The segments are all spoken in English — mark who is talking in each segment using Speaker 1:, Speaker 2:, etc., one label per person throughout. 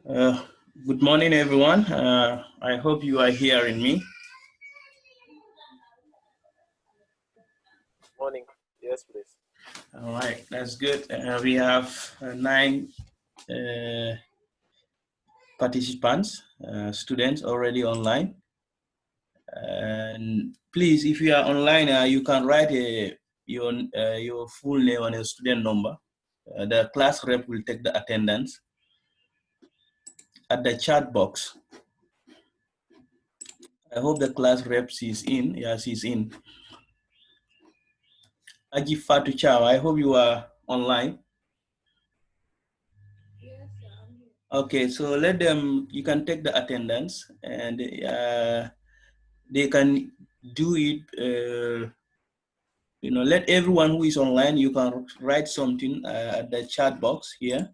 Speaker 1: Uh, Good morning, everyone. I hope you are hearing me.
Speaker 2: Morning. Yes, please.
Speaker 1: All right, that's good. We have nine uh, participants, students already online. And please, if you are online, you can write your full name and your student number. The class rep will take the attendance at the chat box. I hope the class rep is in. Yes, she's in. Aji Fatu Chow, I hope you are online. Okay, so let them, you can take the attendance and they can do it, let everyone who is online, you can write something at the chat box here.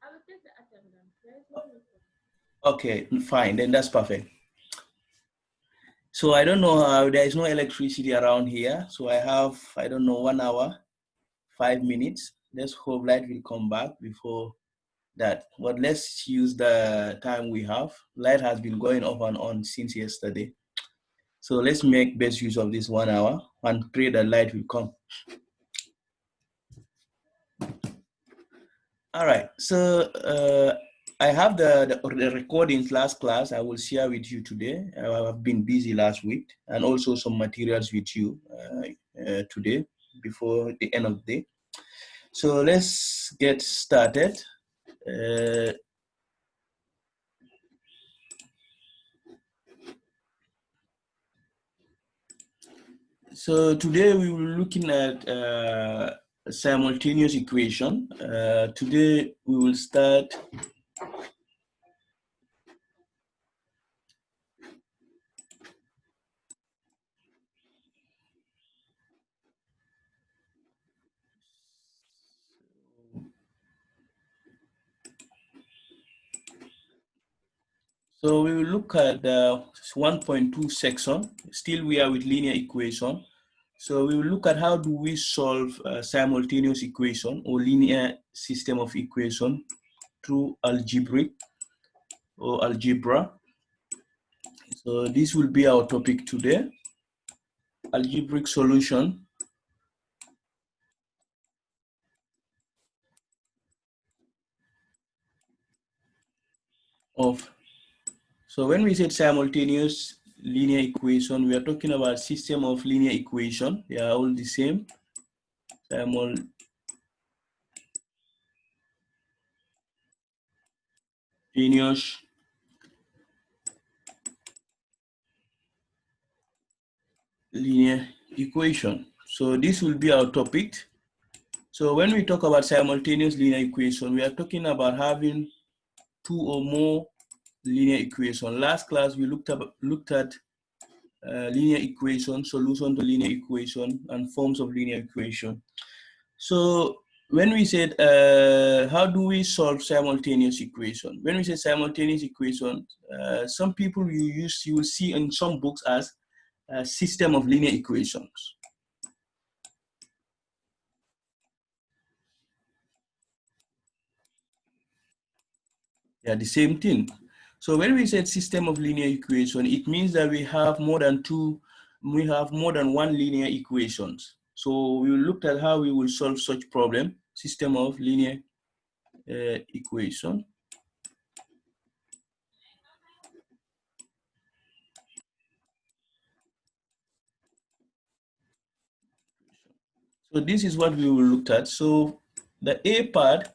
Speaker 3: I will take the attendance.
Speaker 1: Okay, fine, then that's perfect. So I don't know how, there is no electricity around here. So I have, 1 hour, 5 minutes. Let's hope light will come back before that. But let's use the time we have. Light has been going off and on since yesterday. So let's make best use of this 1 hour and pray that light will come. All right, so I have the recordings last class I will share with you today. I've been busy last week, and also some materials with you today before the end of the day. So let's get started. So today we will looking at a simultaneous equation. Today we will start So we will look at the 1.2 section. Still we are with linear equation. So we will look at how do we solve a simultaneous equation or linear system of equation through algebraic or algebra. So this will be our topic today, algebraic solution of. So when we said simultaneous linear equation, we are talking about system of linear equation. They are all the same. Simultaneous linear equation. So this will be our topic. So when we talk about simultaneous linear equation, we are talking about having two or more linear equation. Last class we looked at linear equation, solution to linear equation, and forms of linear equation. So when we said how do we solve simultaneous equation? When we say simultaneous equation, some people you will see in some books as a system of linear equations. They are the same thing. So when we said system of linear equation, it means that we have more than one linear equations. So we looked at how we will solve such problem, system of linear equation. So this is what we will look at. So the A part,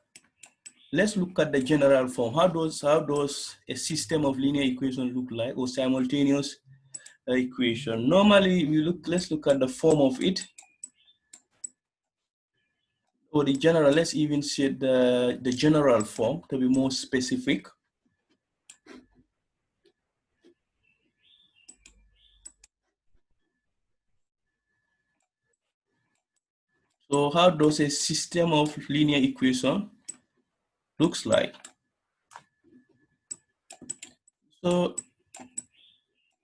Speaker 1: let's look at the general form. How does a system of linear equation look like, or simultaneous equation? Normally let's look at the form of it. Or the general, let's even say the general form to be more specific. So how does a system of linear equation looks like? So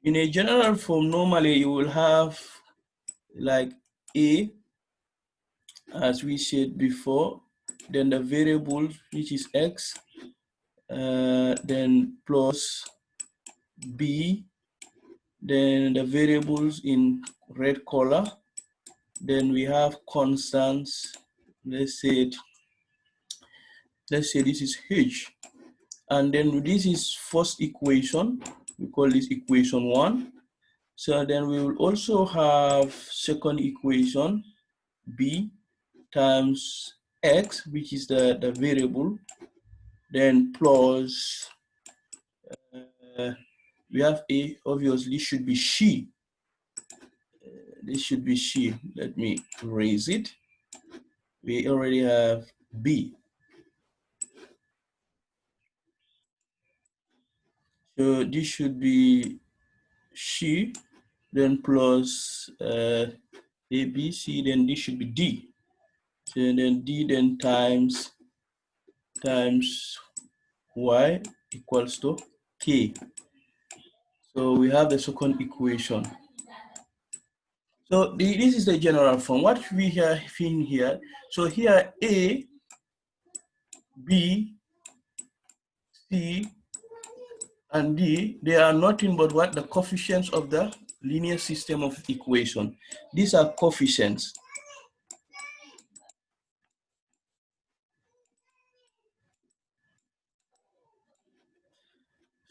Speaker 1: in a general form, normally you will have like A, as we said before, then the variable, which is x, then plus b, then the variables in red color, then we have constants. Let's say this is h, and then this is first equation. We call this equation 1. So then we will also have second equation, b times x, which is the variable, then plus we have a, obviously should be she. This should be she. Let me raise it. We already have b. So this should be she, then plus a, b, c, then this should be d. So then d then times y equals to k. So we have the second equation. So this is the general form. What we have in here, so here a, b, c, and d, they are nothing but what? The coefficients of the linear system of equation. These are coefficients.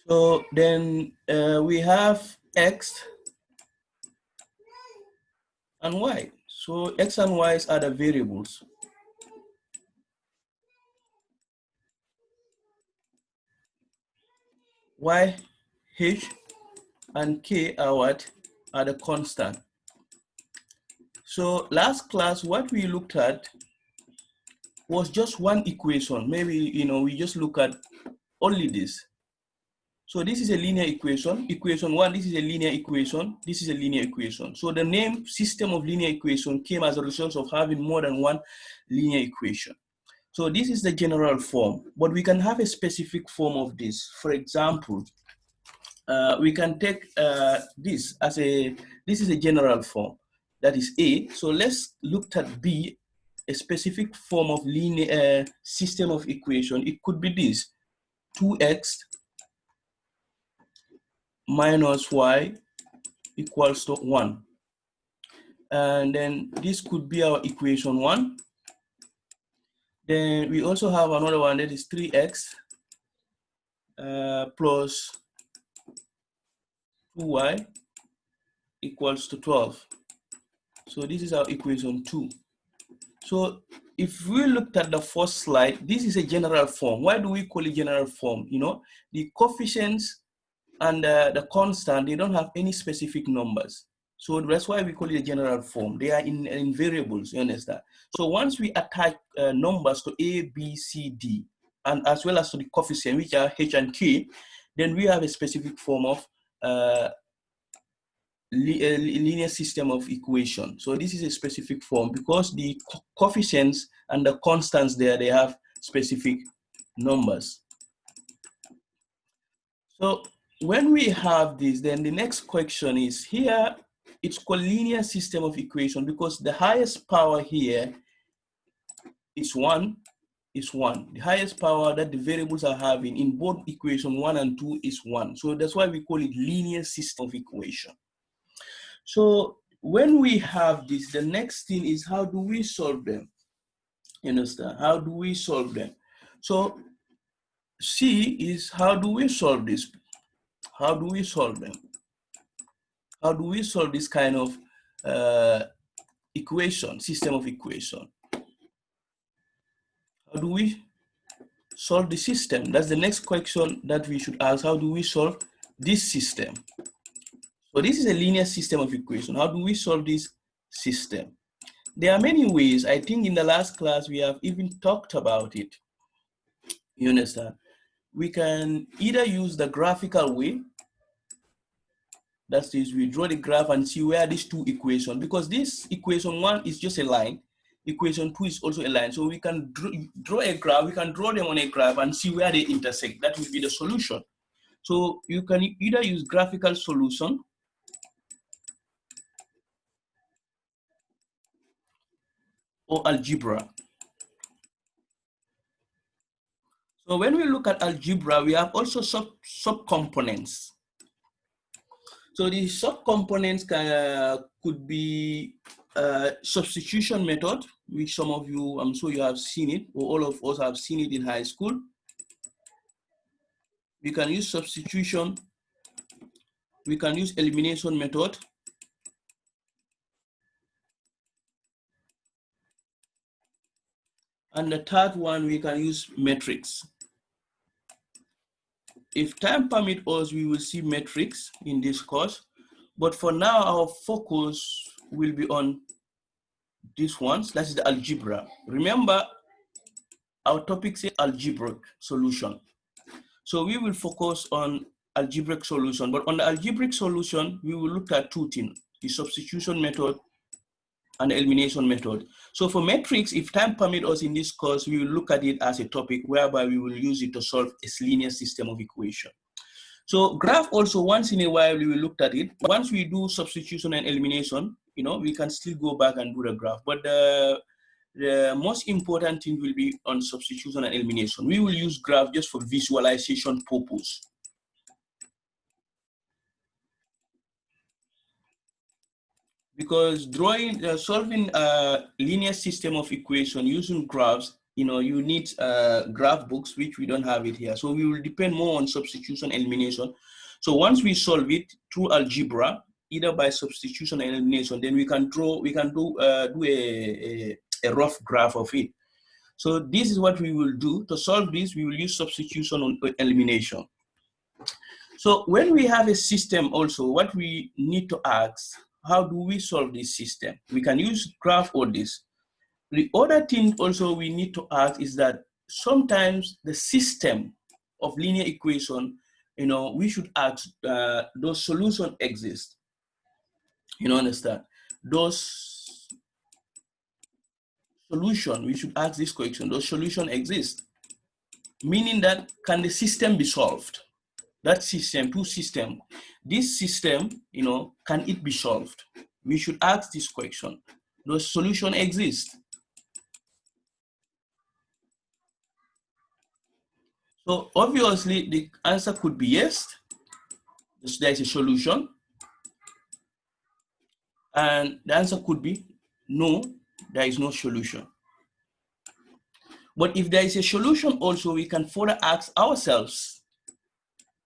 Speaker 1: So then we have x and y. So x and y are the variables. Y, h, and k are what? Are the constant. So last class, what we looked at was just one equation. Maybe, we just look at only this. So this is a linear equation. Equation 1, this is a linear equation. This is a linear equation. So the name system of linear equation came as a result of having more than one linear equation. So this is the general form, but we can have a specific form of this. For example, we can take this as this is a general form, that is A. So let's look at B, a specific form of linear system of equation. It could be this, 2x minus y equals to 1. And then this could be our equation 1. Then we also have another one that is 3x plus 2y equals to 12. So this is our equation 2. So if we looked at the first slide, this is a general form. Why do we call it general form? The coefficients and the constant, they don't have any specific numbers. So that's why we call it a general form. They are in variables, you understand? So once we attach numbers to A, B, C, D, and as well as to the coefficient, which are H and K, then we have a specific form of linear system of equation. So this is a specific form because the coefficients and the constants there, they have specific numbers. So when we have this, then the next question is here, it's called linear system of equation because the highest power here is 1. The highest power that the variables are having in both equation 1 and 2 is 1. So that's why we call it linear system of equation. So when we have this, the next thing is how do we solve them? You understand? How do we solve them? So C is how do we solve this? How do we solve them? How do we solve this kind of equation, system of equation? How do we solve the system? That's the next question that we should ask. How do we solve this system? So this is a linear system of equation. How do we solve this system? There are many ways. I think in the last class, we have even talked about it. You understand? We can either use the graphical way. That is, we draw the graph and see where these two equations, because this equation 1 is just a line. Equation 2 is also a line. So we can draw a graph. We can draw them on a graph and see where they intersect. That will be the solution. So you can either use graphical solution or algebra. So when we look at algebra, we have also subcomponents. So the subcomponents could be substitution method, which some of you, I'm sure you have seen it, or all of us have seen it in high school. We can use substitution. We can use elimination method. And the third one, we can use matrix. If time permits us, we will see matrix in this course. But for now, our focus will be on this one, that is the algebra. Remember, our topic is algebraic solution. So we will focus on algebraic solution, but on the algebraic solution, we will look at two things, the substitution method and the elimination method. So for matrix, if time permits us in this course, we will look at it as a topic whereby we will use it to solve a linear system of equation. So graph also, once in a while, we will look at it. Once we do substitution and elimination, you know, we can still go back and do the graph. But the most important thing will be on substitution and elimination. We will use graph just for visualization purpose. Because solving a linear system of equation using graphs, you know, you need graph books, which we don't have it here. So we will depend more on substitution and elimination. So once we solve it through algebra, either by substitution and elimination, then we can do a rough graph of it. So this is what we will do. To solve this, we will use substitution and elimination. So when we have a system also, what we need to ask, how do we solve this system? We can use graph or this. The other thing also we need to ask is that sometimes the system of linear equation, you know, we should ask, those solutions exist. You know, understand? Those solution, we should ask this question, those solutions exist. Meaning that, can the system be solved? That system, two system, this system, you know, can it be solved? We should ask this question. Does solution exist? So obviously the answer could be yes, there is a solution. And the answer could be no, there is no solution. But if there is a solution also, we can further ask ourselves,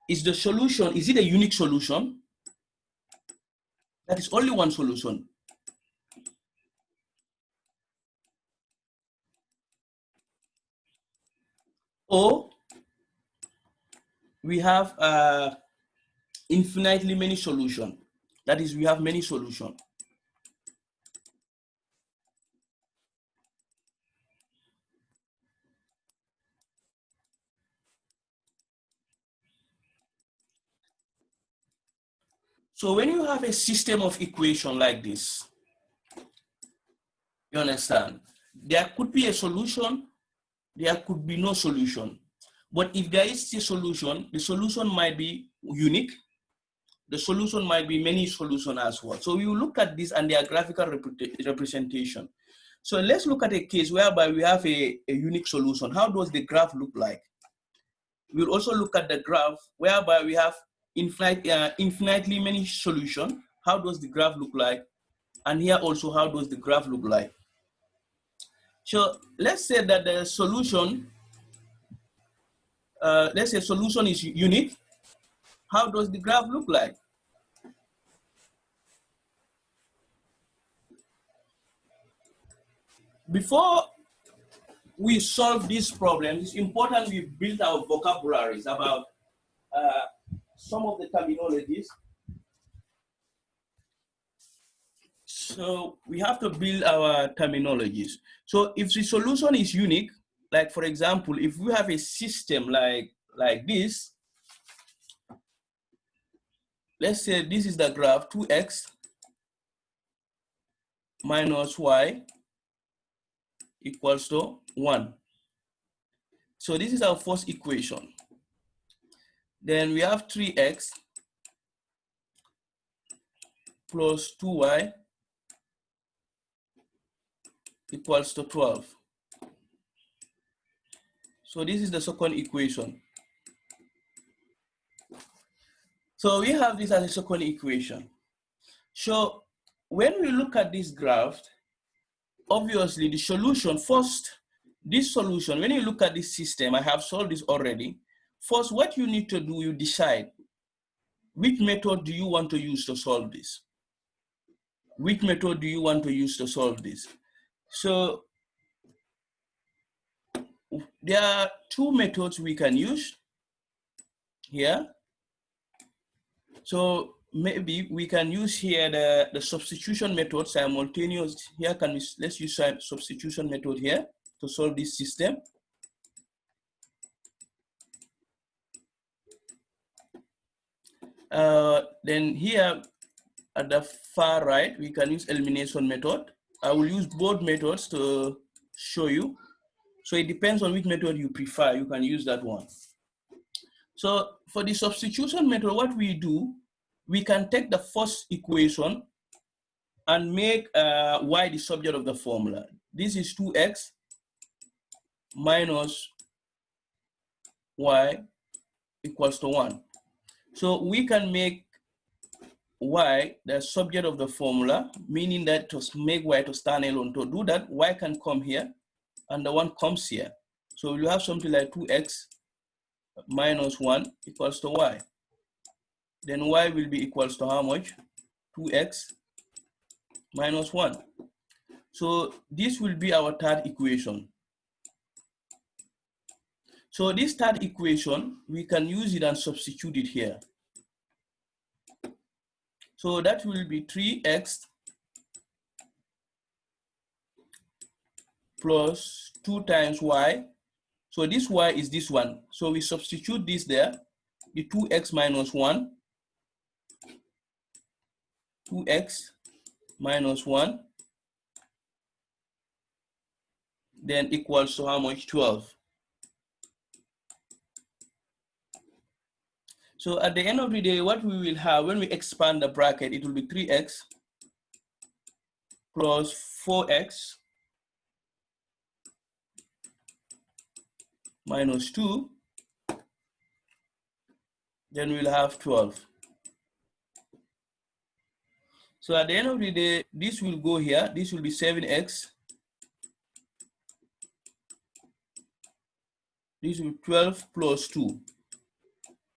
Speaker 1: is the solution, is it a unique solution? That is only one solution. Or we have infinitely many solutions. That is, we have many solutions. So when you have a system of equation like this, you understand, there could be a solution, there could be no solution. But if there is a solution, the solution might be unique, the solution might be many solutions as well. So we will look at this and their graphical representation. So let's look at a case whereby we have a unique solution. How does the graph look like? We'll also look at the graph whereby we have infinitely many solutions. How does the graph look like? And here also, how does the graph look like? So let's say that the solution, let's say solution is unique. How does the graph look like? Before we solve this problem, it's important we build our vocabularies about some of the terminologies. So we have to build our terminologies. So if the solution is unique, like for example, if we have a system like this, let's say this is the graph 2x minus y equals to 1. So this is our first equation. Then we have 3x plus 2y equals to 12. So this is the second equation. So we have this as a second equation. So when we look at this graph, obviously the solution first, this solution, when you look at this system, I have solved this already. First, what you need to do, you decide which method do you want to use to solve this? Which method do you want to use to solve this? So there are two methods we can use here. So maybe we can use here the substitution method, simultaneous. Here let's use substitution method here to solve this system. Then here at the far right, we can use elimination method. I will use both methods to show you. So it depends on which method you prefer. You can use that one. So for the substitution method, what we do, we can take the first equation and make y the subject of the formula. This is 2x minus y equals to 1. So we can make y the subject of the formula, meaning that to make y to stand alone. To do that, y can come here and the 1 comes here. So we'll have something like 2x minus 1 equals to y. Then y will be equals to how much? 2x minus 1. So this will be our third equation. So this third equation, we can use it and substitute it here. So that will be 3x plus 2 times y. So this y is this one. So we substitute this there, the 2x minus 1, 2x minus 1, then equals to how much? 12. So at the end of the day, what we will have when we expand the bracket, it will be 3x plus 4x minus 2, then we'll have 12. So at the end of the day, this will go here, this will be 7x, this will be 12 plus 2.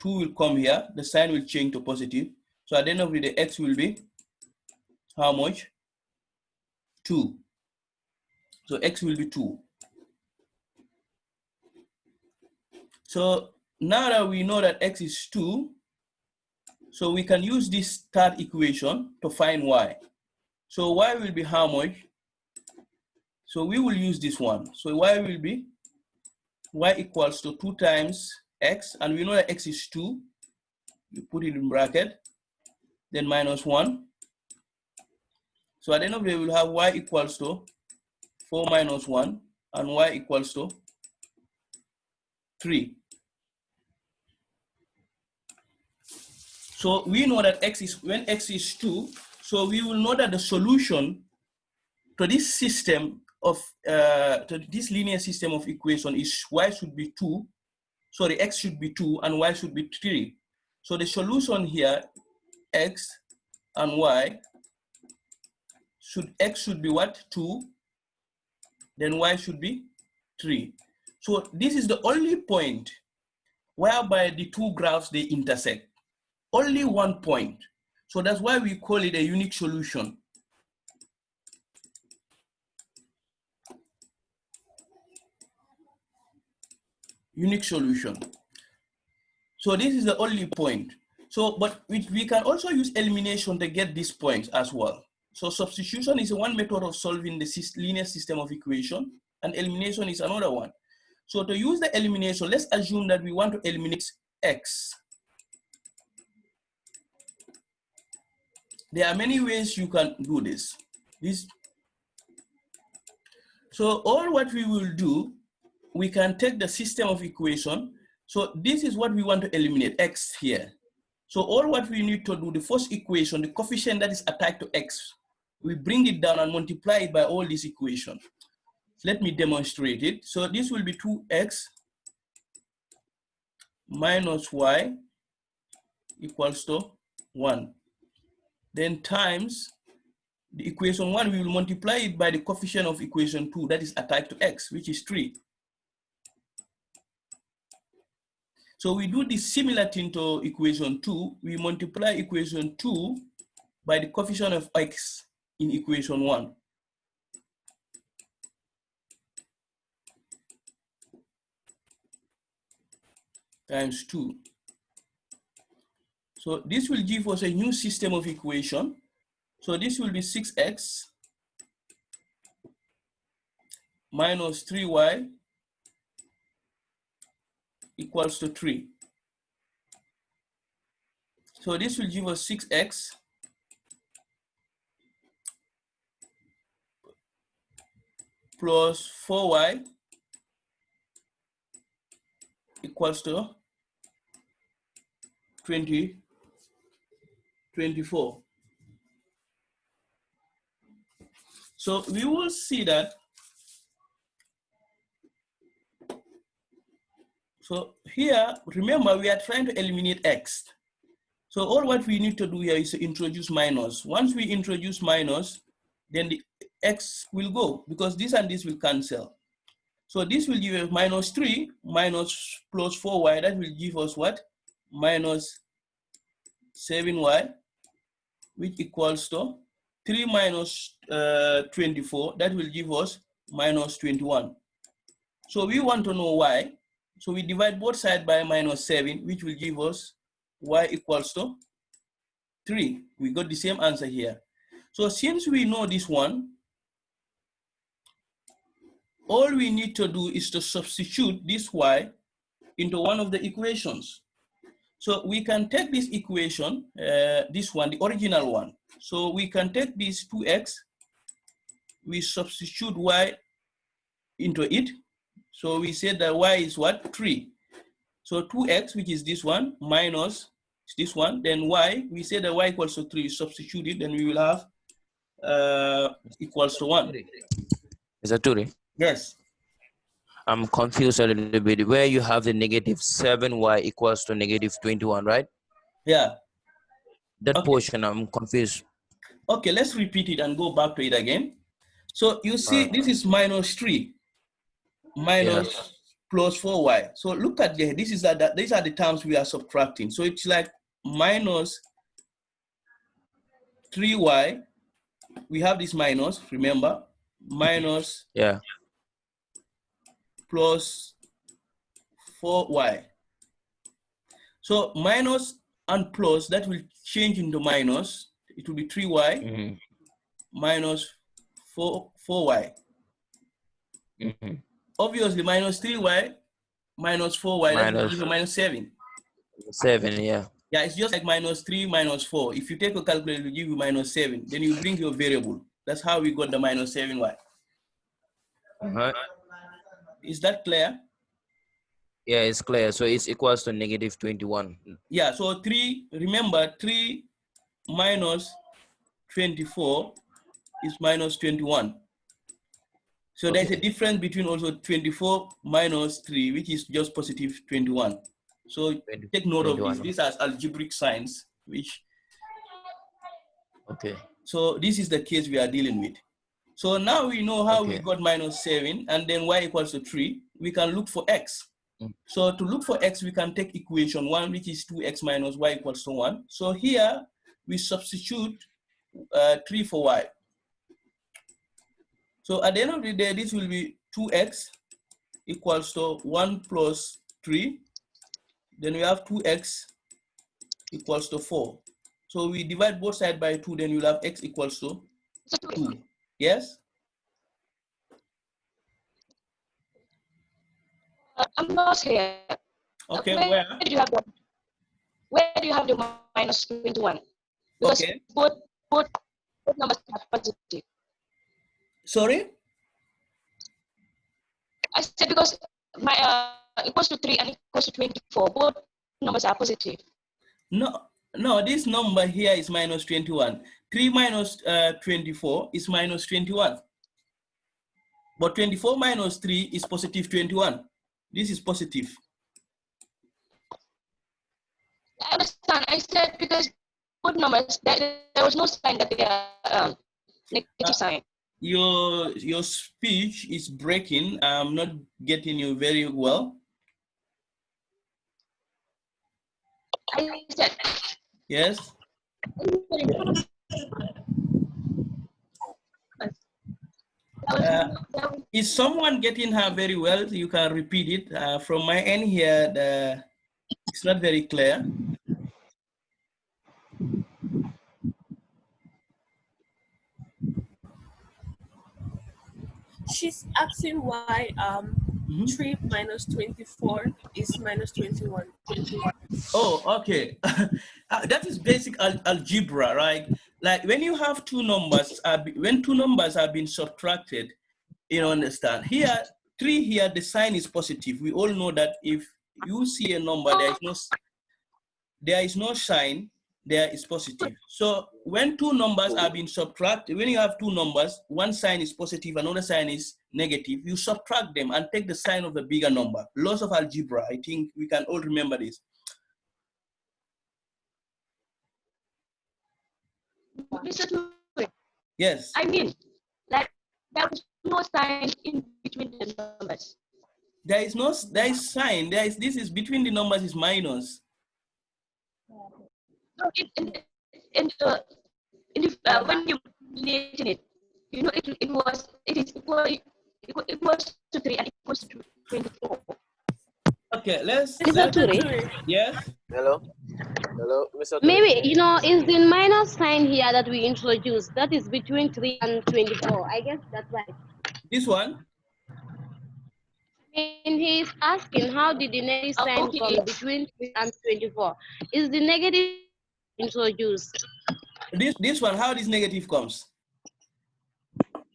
Speaker 1: 2 will come here, the sign will change to positive. So at the end of the day, x will be how much? 2. So x will be 2. So now that we know that x is 2, so we can use this third equation to find y. So y will be how much? So we will use this one. So y will be y equals to 2 times x, and we know that x is 2. You put it in bracket, then minus 1. So at the end of the day, we'll have y equals to 4 minus 1, and y equals to 3. So we know that when x is 2, so we will know that the solution to this system of, to this linear system of equation is y should be 2, sorry, x should be 2 and y should be 3. So the solution here, x and y, x should be what? 2, then y should be 3. So this is the only point whereby the two graphs, they intersect. Only one point. So that's why we call it a unique solution. Unique solution. So this is the only point. So, but we can also use elimination to get these points as well. So substitution is one method of solving the linear system of equation, and elimination is another one. So to use the elimination, let's assume that we want to eliminate x. There are many ways you can do this. So all what we will do, we can take the system of equation. So this is what we want to eliminate, x here. So all what we need to do, the first equation, the coefficient that is attached to x, we bring it down and multiply it by all these equations. Let me demonstrate it. So this will be 2x minus y equals to 1. Then times the equation 1, we will multiply it by the coefficient of equation 2 that is attached to x, which is 3. So we do this similar thing to equation 2. We multiply equation 2 by the coefficient of x in equation 1. Times 2. So this will give us a new system of equation. So this will be 6x minus 3y equals to 3. So this will give us 6x plus 4y equals to 24. So we will see that. So here, remember, we are trying to eliminate x. So all what we need to do here is to introduce minus. Once we introduce minus, then the x will go because this and this will cancel. So this will give us minus 3 minus plus 4y. That will give us what? Minus 7y, which equals to 3 minus 24. That will give us minus 21. So we want to know y. So we divide both sides by minus 7, which will give us y equals to 3. We got the same answer here. So since we know this one, all we need to do is to substitute this y into one of the equations. So we can take this equation, this one, the original one. So we can take this 2x, we substitute y into it. So we said that y is what? 3. So 2x, which is this one, minus this one, then y, we say that y equals to 3, substitute it, then we will have equals to 1.
Speaker 2: Is that 2?
Speaker 1: Yes.
Speaker 2: I'm confused a little bit. Where you have the negative 7y equals to negative 21, right?
Speaker 1: Yeah.
Speaker 2: That
Speaker 1: Okay.
Speaker 2: portion, I'm confused.
Speaker 1: Okay, let's repeat it and go back to it again. So you see, this is minus 3, minus plus 4y. So look at there, these are the terms we are subtracting. So it's like minus 3y, we have this minus, remember, minus plus 4y. So minus and plus, that will change into minus. It will be 3y minus 4y. Obviously, minus 3y minus 4y, that will give you minus 7.
Speaker 2: 7, yeah.
Speaker 1: Yeah, it's just like minus 3 minus 4. If you take a calculator, it will give you minus 7. Then you bring your variable. That's how we got the minus 7y. Is that clear?
Speaker 2: Yeah, it's clear. So it's equals to negative 21.
Speaker 1: Yeah, so 3, remember 3 minus 24 is minus 21. So there's a difference between also 24 minus 3, which is just positive 21. So take note of this. These are algebraic signs, which.
Speaker 2: Okay.
Speaker 1: So this is the case we are dealing with. So now we know how we got minus 7, and then y equals to 3. We can look for x. So to look for x, we can take equation 1, which is 2x minus y equals to 1. So here we substitute 3 for y. So at the end of the day, this will be 2x equals to 1 plus 3. Then we have 2x equals to 4. So we divide both sides by 2, then you'll have x equals to 2. Yes?
Speaker 4: I'm not here.
Speaker 1: Okay,
Speaker 4: where do you have the minus 21? Because both numbers are positive.
Speaker 1: Sorry?
Speaker 4: I said because my equals to 3 and equals to 24. Both numbers are positive.
Speaker 1: No, this number here is minus 21. 3 minus 24 is minus 21. But 24 minus 3 is positive 21. This is positive.
Speaker 4: I understand. I said because both numbers, there was no sign that they are negative sign.
Speaker 1: Your speech is breaking. I'm not getting you very well.
Speaker 4: I said.
Speaker 1: Yes. Is someone getting her very well? You can repeat it. From my end here, it's not very clear.
Speaker 5: She's asking why 3 minus 24 is minus 21.
Speaker 1: Oh, okay. That is basic algebra, right? Like when you have two numbers, when two numbers have been subtracted, you understand. Here, 3 here, the sign is positive. We all know that if you see a number, there is no sign, there is positive. So when two numbers are being subtracted, when you have two numbers, one sign is positive, another sign is negative, you subtract them and take the sign of the bigger number. Laws of algebra, I think we can all remember this. Yes.
Speaker 4: I mean, like there was no sign in between the numbers.
Speaker 1: There is sign. This is between the numbers is minus.
Speaker 4: No, when you manipulating it, you know, it was to 3 and equals to 24.
Speaker 1: Okay, let's. Yes.
Speaker 6: Hello, Mr.
Speaker 7: Maybe, you know, it's the minus sign here that we introduced. That is between 3 and 24. I guess that's right.
Speaker 1: This one?
Speaker 7: And he's asking, how did the negative sign come between 3 and 24? Is the negative introduced?
Speaker 1: This one, how this negative comes?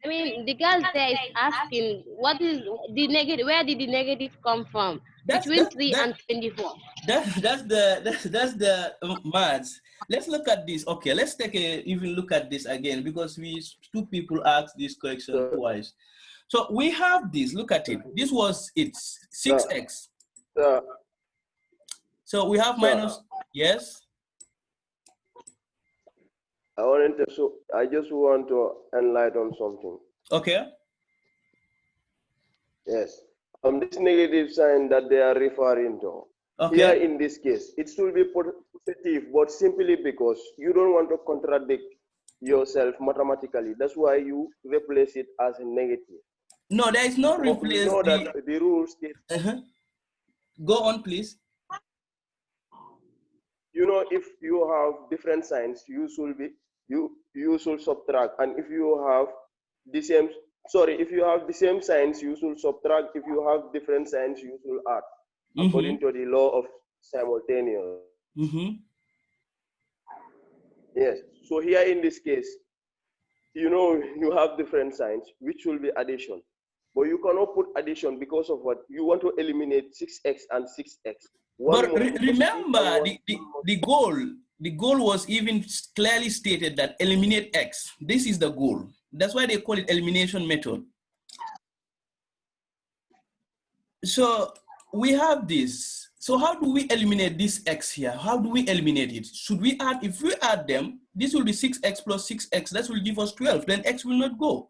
Speaker 7: I mean, the girl there is asking, what is the negative? Where did the negative come from? Between 3 and 24.
Speaker 1: That's the maths. Let's look at this. Okay, let's take even look at this again because two people asked this question twice. So we have this. Look at it. This was it's 6x. So we have minus. Yes.
Speaker 6: I just want to enlighten something.
Speaker 1: Okay.
Speaker 6: Yes. This negative sign that they are referring to.
Speaker 1: Okay.
Speaker 6: Here in this case, it should be positive, but simply because you don't want to contradict yourself mathematically. That's why you replace it as a negative.
Speaker 1: No, there is no replace.
Speaker 6: You know that the rules state.
Speaker 1: Go on, please.
Speaker 6: You know, if you have different signs, you should subtract, and if you have the same, if you have the same signs, you should subtract. If you have different signs, you should add, according to the law of simultaneous. Yes. So here in this case, you know, you have different signs, which will be addition. But you cannot put addition because of what? You want to eliminate 6x and 6x.
Speaker 1: But remember, the goal was even clearly stated that eliminate x. This is the goal. That's why they call it elimination method. So we have this. So how do we eliminate this x here? How do we eliminate it? Should we add, if we add them, this will be 6x plus 6x. That will give us 12. Then x will not go.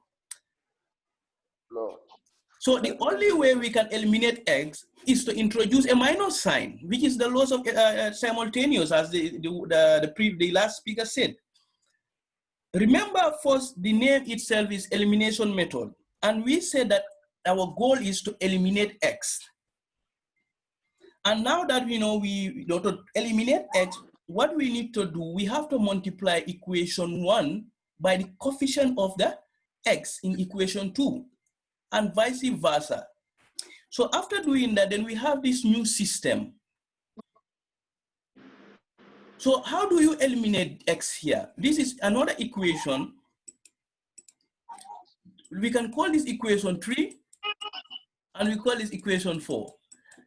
Speaker 6: No.
Speaker 1: So the only way we can eliminate x is to introduce a minus sign, which is the laws of simultaneous, as the last speaker said. Remember, first, the name itself is elimination method. And we said that our goal is to eliminate x. And now that we know to eliminate x, what we need to do, we have to multiply equation 1 by the coefficient of the x in equation 2. And vice versa. So after doing that, then we have this new system. So how do you eliminate x here? This is another equation. We can call this equation 3, and we call this equation 4.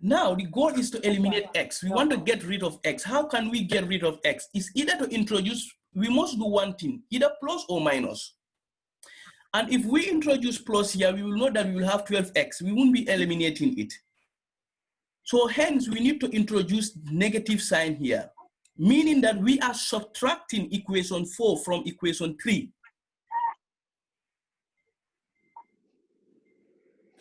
Speaker 1: Now the goal is to eliminate x. We want to get rid of x. How can we get rid of x? It's either to introduce, we must do one thing, either plus or minus. And if we introduce plus here, we will know that we will have 12x. We won't be eliminating it. So hence, we need to introduce negative sign here. meaning that we are subtracting equation 4 from equation 3.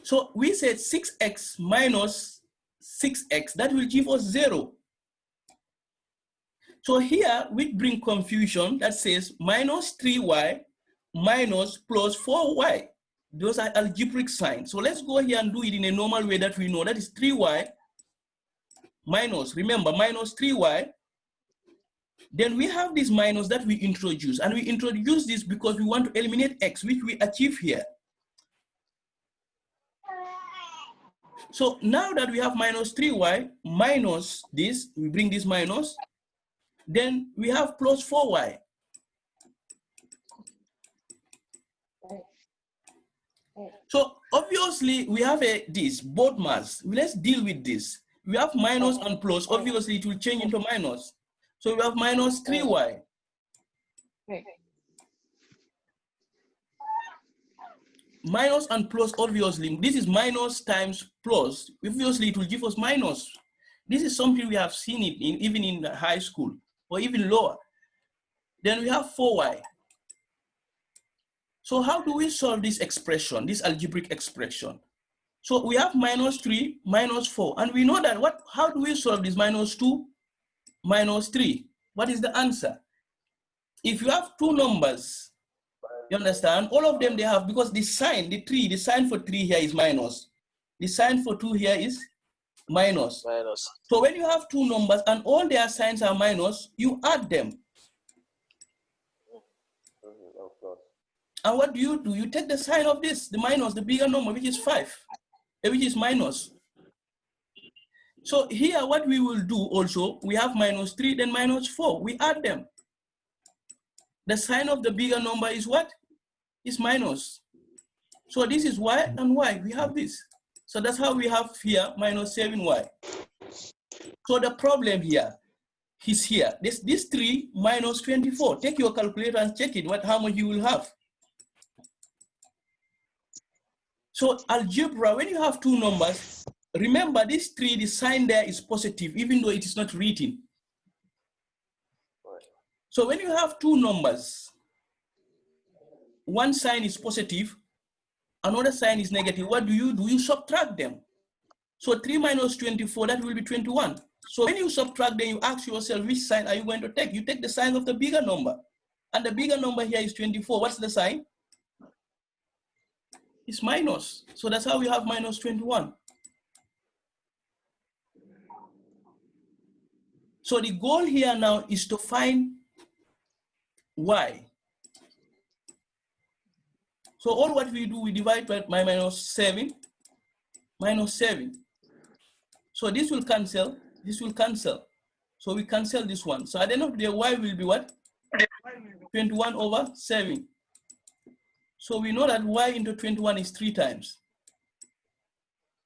Speaker 1: So we said 6x minus 6x, that will give us 0. So here we bring confusion that says minus 3y minus plus 4y. Those are algebraic signs. So let's go here and do it in a normal way that we know. That is 3y minus, remember, minus 3y. Then we have this minus that we introduce. And we introduce this because we want to eliminate x, which we achieve here. So now that we have minus 3y minus this, we bring this minus, then we have plus 4y. So obviously we have this, both mass. Let's deal with this. We have minus and plus, obviously it will change into minus. So we have minus 3y. Minus and plus, obviously, this is minus times plus. Obviously, it will give us minus. This is something we have seen it in, even in high school, or even lower. Then we have 4y. So how do we solve this expression, this algebraic expression? So we have minus 3, minus 4, and we know that how do we solve this minus 2, minus 3? What is the answer? If you have two numbers, you understand? All of them they have, because the sign, the sign for 3 here is minus. The sign for 2 here is minus. So when you have two numbers and all their signs are minus, you add them. And what do? You take the sign of this, the minus, the bigger number, which is 5, which is minus. So here what we will do also, we have minus 3, then minus 4. We add them. The sign of the bigger number is what? Is minus. So this is y and y. We have this. So that's how we have here minus 7y. So the problem here is here. This 3 minus 24. Take your calculator and check it, how much you will have. So algebra, when you have two numbers, remember this 3, the sign there is positive, even though it is not written. So when you have two numbers, one sign is positive, another sign is negative, what do? You subtract them. So 3 minus 24, that will be 21. So when you subtract, then you ask yourself, which sign are you going to take? You take the sign of the bigger number. And the bigger number here is 24. What's the sign? It's minus. So that's how we have minus 21. So the goal here now is to find y. So all what we do, we divide by minus 7, minus 7. So this will cancel, this will cancel. So we cancel this one. So at the end of the day, y will be what? 21 over 7. So we know that y into 21 is 3 times.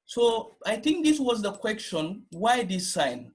Speaker 1: So I think this was the question, why this sign?